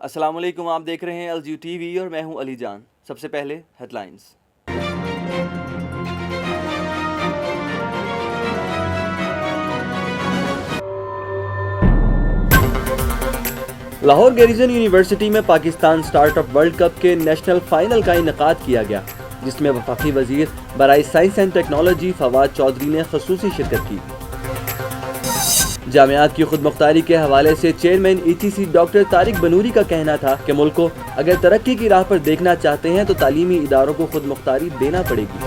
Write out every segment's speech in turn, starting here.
السلام علیکم، آپ دیکھ رہے ہیں الجیو ٹی وی اور میں ہوں علی جان۔ سب سے پہلے headlines. Lahore garrison university میں Pakistan startup world cup کے نیشنل فائنل کا انعقاد کیا گیا، جس میں وفاقی وزیر برائے science and technology Fawad Chaudhry نے خصوصی شرکت کی۔ جامعات کی خود مختاری کے حوالے سے chairman E T C doctor Tariq Banuri کا کہنا تھا کہ ملک کو اگر ترقی کی راہ پر دیکھنا چاہتے ہیں تو تعلیمی اداروں کو خود مختاری دینا پڑے گی۔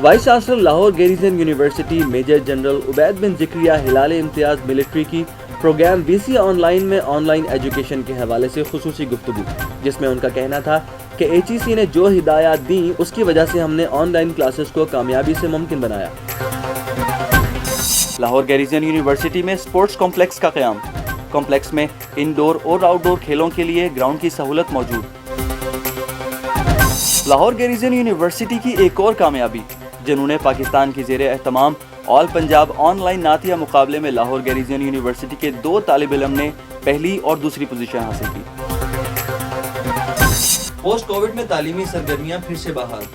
Vice chancellor Lahore garrison university major general Ubaid bin Zakaria Hilal Imtiaz military کی programme we C on line میں آن لائن ایجوکیشن کے حوالے سے خصوصی گفتگو، جس میں ان کا کہنا تھا کہ ایچ ای سی نے جو ہدایات دیں اس کی وجہ سے ہم نے آن لائن کلاسز کو کامیابی سے ممکن بنایا۔ لاہور گیریزن یونیورسٹی میں سپورٹس کمپلیکس کا قیام، کمپلیکس میں انڈور اور آؤٹ ڈور کھیلوں کے لیے گراؤنڈ کی سہولت موجود۔ لاہور گیریزن یونیورسٹی کی ایک اور کامیابی، جنہوں نے پاکستان کی زیر اہتمام آل پنجاب آن لائن نعتیہ مقابلے میں لاہور گیریزن یونیورسٹی کے 2 طالب علم نے پہلی اور دوسری پوزیشن حاصل کی۔ پوسٹ کووڈ میں تعلیمی سرگرمیاں پھر سے بحال،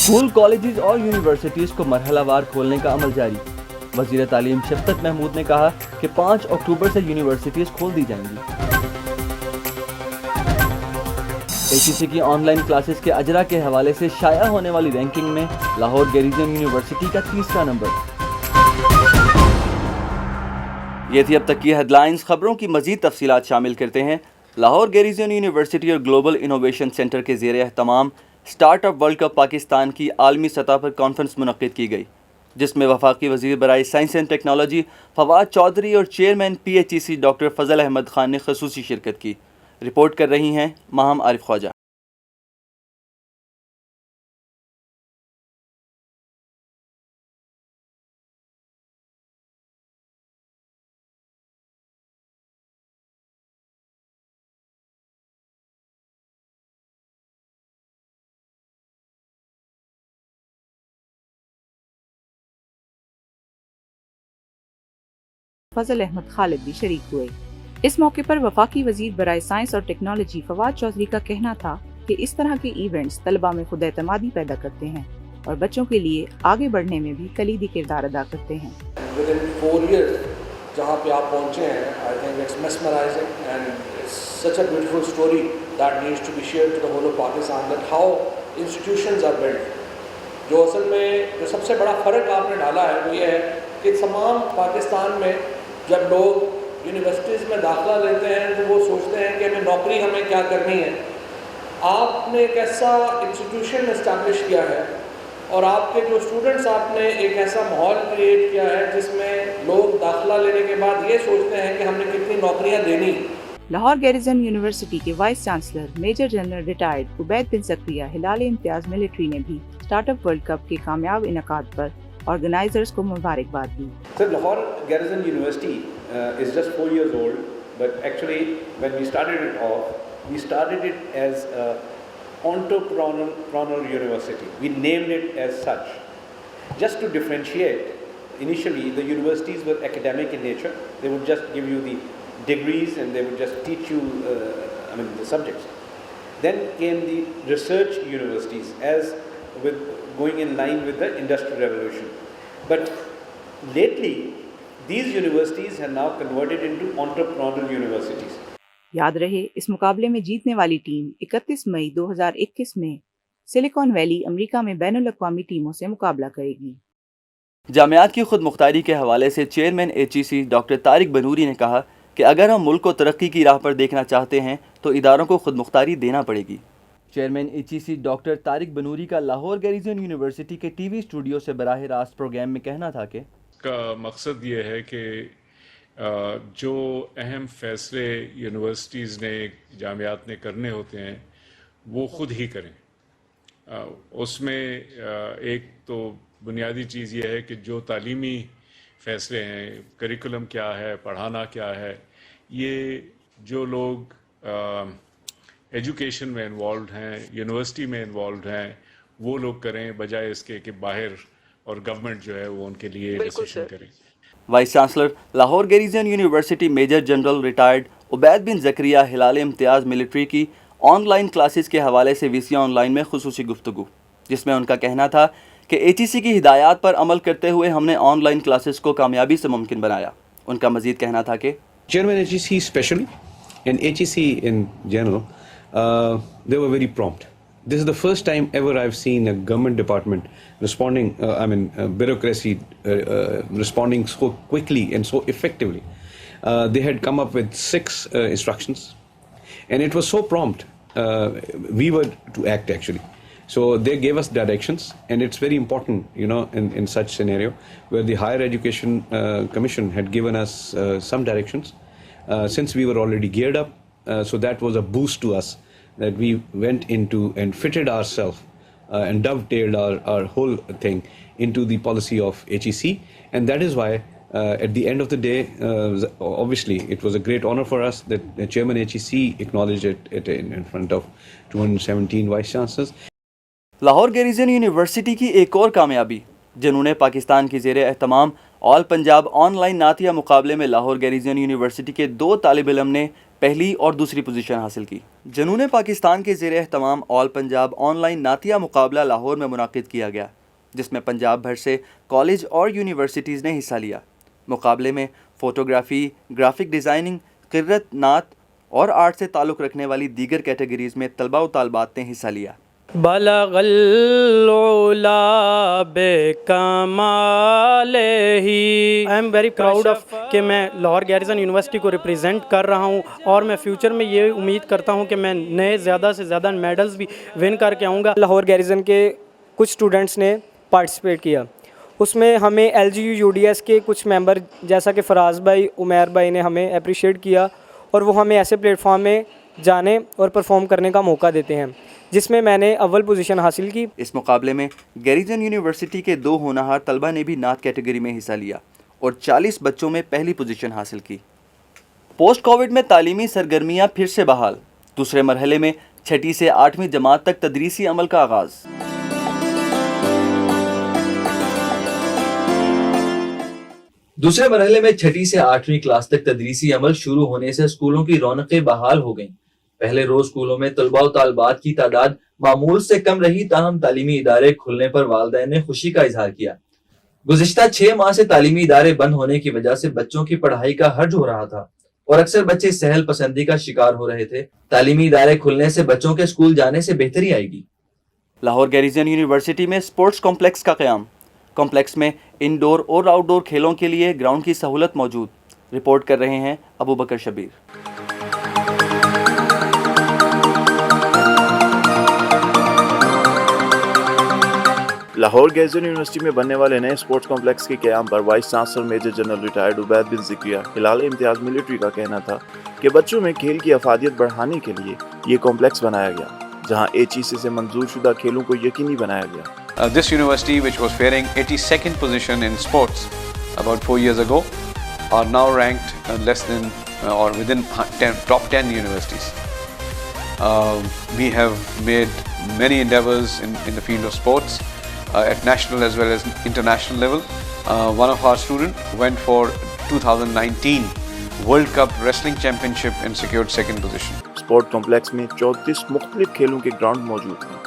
اسکول، کالجز اور یونیورسٹیز کو مرحلہ وار کھولنے کا عمل جاری۔ وزیر تعلیم شفقت محمود نے کہا کہ 5 اکتوبر سے یونیورسٹیز کھول دی جائیں گی۔ ایچ ای سی کی آن لائن کلاسز کے اجرا کے حوالے سے شائع ہونے والی رینکنگ میں لاہور گیریزن یونیورسٹی کا 3واں نمبر۔ یہ تھی اب تک کی ہیڈ لائنز۔ خبروں کی مزید تفصیلات شامل کرتے ہیں۔ لاہور گیریزن یونیورسٹی اور گلوبل انوویشن سینٹر کے زیر اہتمام سٹارٹ اپ ورلڈ کپ پاکستان کی عالمی سطح پر کانفرنس منعقد کی گئی، جس میں وفاقی وزیر برائے science and technology Fawad Chaudhry اور chairman P H E C doctor Fazal Ahmad Khan نے خصوصی شرکت کی۔ رپورٹ کر رہی ہیں ماہم عارف خواجہ۔ فضل احمد خالد بھی شریک ہوئے۔ اس موقع پر وفاقی وزیر برائے سائنس اور ٹیکنالوجی فواد چودھری کا کہنا تھا کہ اس طرح کے ایونٹس طلباء میں خود اعتمادی پیدا کرتے ہیں اور بچوں کے لیے آگے بڑھنے میں بھی کلیدی کردار ادا کرتے ہیں۔ Within 4 years جہاں پہ آپ پہنچے ہیں I think it's mesmerizing and it's such a beautiful story that needs to be shared to the whole of Pakistan that how institutions are built۔ جو اصل میں جو سب سے بڑا فرق آپ نے ڈالا ہے وہ یہ ہے کہ تمام پاکستان میں جب لوگ یونیورسٹیز میں داخلہ لیتے ہیں تو وہ سوچتے ہیں کہ ہمیں کیا کرنی ہے۔ آپ نے ایک ایسا انسٹیٹیوشن اسٹیبلش کیا ہے اور آپ کے جو اسٹوڈنٹس آپ نے ایک ایسا ماحول کریٹ کیا ہے جس میں لوگ داخلہ لینے کے بعد یہ سوچتے ہیں کہ ہم نے کتنی نوکریاں دینی۔ لاہور گیریزن یونیورسٹی کے vice chancellor major general retired Ubaid bin Zakaria Hilal Imtiaz military نے بھی سٹارٹ اپ ورلڈ کپ کے کامیاب انعقاد پر آرگنائزرز کو مبارکباد دی۔ Sir, Lahore Garrison University is just 4 years old, but actually when we started it off, we started it as a entrepreneurial university. We named it as such. Just to differentiate, initially the universities were academic in nature. They would just give you the degrees and they would just teach you the subjects. Then came the research universities as with going in line with the industrial revolution. But lately, these universities have now converted into entrepreneurial universities. یاد رہے اس مقابلے میں جیتنے والی team 31 مئی 2021 میں Silicon Valley امریکہ میں بین الاقوامی ٹیموں سے مقابلہ کرے گی۔ جامعات کی خود مختاری کے حوالے سے chairman H E C doctor Tariq Banuri نے کہا کہ اگر ہم ملک کو ترقی کی راہ پر دیکھنا چاہتے ہیں تو اداروں کو خود مختاری دینا پڑے گی۔ Chairman H E C doctor Tariq Banuri کا لاہور گیریزن یونیورسٹی کے ٹی وی اسٹوڈیو سے براہ راست پروگرام میں کہنا تھا کہ کا مقصد یہ ہے کہ جو اہم فیصلے یونیورسٹیز نے جامعات نے کرنے ہوتے ہیں وہ خود ہی کریں۔ اس میں ایک تو بنیادی چیز یہ ہے کہ جو تعلیمی فیصلے ہیں، کریکولم کیا ہے، پڑھانا کیا ہے، یہ جو لوگ ایجوکیشن میں انوالوڈ ہیں، یونیورسٹی میں انوالوڈ ہیں، وہ لوگ کریں، بجائے اس کے کہ باہر اور گورنمنٹ جو ہے وہ ان کے لیے ڈیسیشن کریں۔ Vice chancellor Lahore garrison university major general retired Ubaid bin Zakaria Hilal Imtiaz military کی آن لائن کلاسز کے حوالے سے وی سی آن لائن میں خصوصی گفتگو، جس میں ان کا کہنا تھا کہ ATC کی ہدایات پر عمل کرتے ہوئے ہم نے آن لائن کلاسز کو کامیابی سے ممکن بنایا۔ ان کا مزید کہنا تھا کہ Chairman HEC especially and HEC in general, they were very prompt. This is the first time ever I've seen a government department responding, bureaucracy responding so quickly and so effectively. They had come up with 6 instructions, and it was so prompt. We were to act actually. So they gave us directions, and it's very important, in such scenario where the Higher Education Commission had given us some directions. Since we were already geared up, so that was a boost to us, that we went into and fitted ourselves and dovetailed our whole thing into the policy of HEC, and that is why at the end of the day, obviously it was a great honor for us that the Chairman HEC acknowledged it in front of 217 Vice Chancellors. Lahore garrison university کی ایک اور کامیابی، جنہوں نے پاکستان کی زیر اہتمام آل Punjab on line نعتیہ مقابلے میں لاہور گیریزین یونیورسٹی کے 2 طالب علم نے پہلی اور دوسری پوزیشن حاصل کی۔ جنہوں نے پاکستان کے زیر اہتمام آل پنجاب آن لائن نعتیہ مقابلہ لاہور میں منعقد کیا گیا، جس میں پنجاب بھر سے کالج اور یونیورسٹیز نے حصہ لیا۔ مقابلے میں فوٹوگرافی، گرافک ڈیزائننگ، قرت، نعت اور آرٹ سے تعلق رکھنے والی دیگر کیٹیگریز میں طلبہ و طالبات نے حصہ لیا۔ بلغ العلا بکمالہ، I am very proud of کہ میں لاہور گیریزن یونیورسٹی کو ریپرزینٹ کر رہا ہوں، اور میں فیوچر میں یہ امید کرتا ہوں کہ میں نئے زیادہ سے زیادہ میڈلز بھی ون کر کے آؤں گا۔ لاہور گیریزن کے کچھ اسٹوڈنٹس نے پارٹیسپیٹ کیا، اس میں ہمیں LGU UDS کے کچھ ممبر جیسا کہ فراز بھائی، عمیر بھائی نے ہمیں اپریشیٹ کیا، اور وہ ہمیں ایسے پلیٹ فارم میں جانے اور پرفارم کرنے کا موقع دیتے ہیں، جس میں میں نے اول پوزیشن حاصل کی۔ اس مقابلے میں گیریزن یونیورسٹی کے 2 ہونہار طلبہ نے بھی نعت کیٹیگری میں حصہ لیا اور 40 بچوں میں پہلی پوزیشن حاصل کی۔ پوسٹ کووڈ میں تعلیمی سرگرمیاں پھر سے بحال، دوسرے مرحلے میں 6 سے 8ویں جماعت تک تدریسی عمل کا آغاز۔ دوسرے مرحلے میں 6 سے 8ویں کلاس تک تدریسی عمل شروع ہونے سے اسکولوں کی رونقیں بحال ہو گئیں۔ پہلے روز اسکولوں میں طلباء و طالبات کی تعداد معمول سے کم رہی، تاہم تعلیمی ادارے کھلنے پر والدین نے خوشی کا اظہار کیا۔ گزشتہ 6 ماہ سے تعلیمی ادارے بند ہونے کی وجہ سے بچوں کی پڑھائی کا حرج ہو رہا تھا اور اکثر بچے سہل پسندی کا شکار ہو رہے تھے۔ تعلیمی ادارے کھلنے سے بچوں کے اسکول جانے سے بہتری آئے گی۔ لاہور گیریزن یونیورسٹی میں اسپورٹس کمپلیکس کا قیام، کمپلیکس میں انڈور اور آؤٹ ڈور کھیلوں کے لیے گراؤنڈ کی سہولت موجود۔ رپورٹ کر رہے ہیں ابو بکر شبیر۔ لاہور گیریزن یونیورسٹی میں بننے والے نئے اسپورٹس کمپلیکس کے قیام پر vice chancellor major general retired Ubaid bin Zakaria Hilal Imtiaz military کا کہنا تھا کہ بچوں میں کھیل کی افادیت بڑھانے کے لیے یہ کمپلیکس بنایا گیا، جہاں HEC سے منظور شدہ کھیلوں کو یقینی بنایا گیا۔ This university, which was faring 82nd position in sports about 4 years ago, are now ranked less than or within top 10 universities. We have made many endeavors in the field of sports at national as well as international level. One of our students went for 2019 World Cup Wrestling Championship and secured 2nd position. Sport complex میں 34 مختلف کھیلوں کے ground موجود ہیں،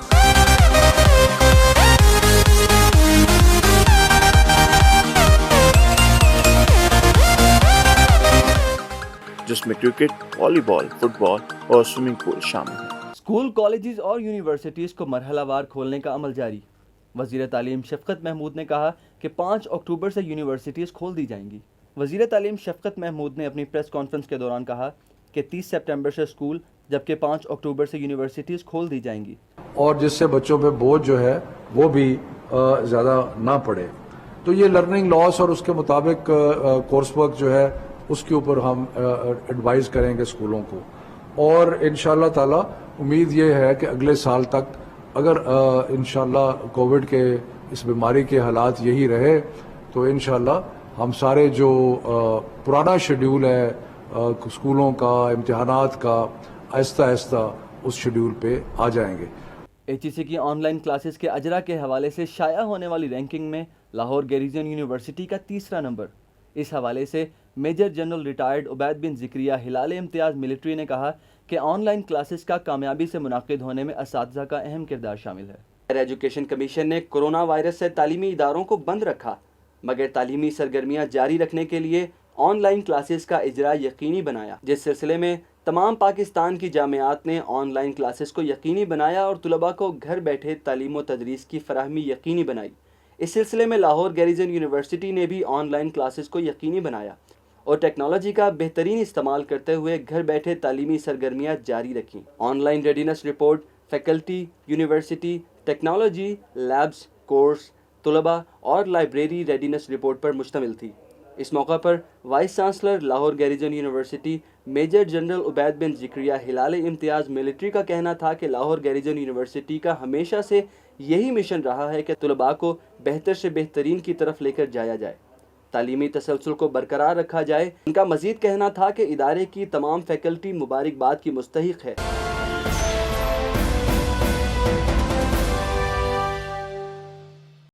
جس میں cricket, والی بال، fit بال اور سوئمنگ پول شامل ہیں۔ اسکول، کالجز اور یونیورسٹیز کو مرحلہ وار کھولنے کا عمل جاری۔ وزیر تعلیم شفقت محمود نے کہا کہ 5 اکتوبر سے یونیورسٹیز کھول دی جائیں گی۔ وزیر تعلیم شفقت محمود نے اپنی پریس کانفرنس کے دوران کہا کہ 30 سپٹمبر سے اسکول جبکہ 5 اکتوبر سے یونیورسٹیز کھول دی جائیں گی، اور جس سے بچوں پہ بوجھ جو ہے وہ بھی زیادہ نہ پڑے۔ تو یہ لرننگ لاس اور اس کے مطابق کورس ورک جو ہے اس کے اوپر ہم ایڈوائز کریں گے اسکولوں کو، اور انشاءاللہ تعالی امید یہ ہے کہ اگلے سال تک اگر انشاءاللہ کووڈ کے اس بیماری کے حالات یہی رہے تو انشاءاللہ ہم سارے جو پرانا شیڈیول ہے اسکولوں کا، امتحانات کا، آہستہ آہستہ اس شیڈیول پہ آ جائیں گے۔ HEC کی آن لائن کلاسز کے اجرا کے حوالے سے شائع ہونے والی رینکنگ میں لاہور گیریزن یونیورسٹی کا 3را نمبر، اس حوالے سے major general retired Ubaid bin Zakaria Hilal Imtiaz military نے کہا کہ آن لائن کلاسز کا کامیابی سے منعقد ہونے میں اساتذہ کا اہم کردار شامل ہے۔ ہائر ایجوکیشن کمیشن نے کرونا وائرس سے تعلیمی اداروں کو بند رکھا، مگر تعلیمی سرگرمیاں جاری رکھنے کے لیے آن لائن کلاسز کا اجرا یقینی بنایا، جس سلسلے میں تمام پاکستان کی جامعات نے آن لائن کلاسز کو یقینی بنایا اور طلباء کو گھر بیٹھے تعلیم و تدریس کی فراہمی یقینی بنائی۔ اس سلسلے میں لاہور گیریزن یونیورسٹی نے بھی آن لائن کلاسز کو یقینی بنایا اور ٹیکنالوجی کا بہترین استعمال کرتے ہوئے گھر بیٹھے تعلیمی سرگرمیاں جاری رکھیں۔ Online readiness report faculty, university, technology, labs, course, طلباء اور لائبریری ریڈینس رپورٹ پر مشتمل تھی۔ اس موقع پر vice chancellor Lahore garrison university major general Ubaid bin Zakaria Hilal Imtiaz military کا کہنا تھا کہ لاہور گیریزن یونیورسٹی کا ہمیشہ سے یہی مشن رہا ہے کہ طلباء کو بہتر سے بہترین کی طرف لے کر جایا جائے، تعلیمی تسلسل کو برقرار رکھا جائے۔ ان کا مزید کہنا تھا کہ ادارے کی تمام فیکلٹی مبارکباد کی مستحق ہے۔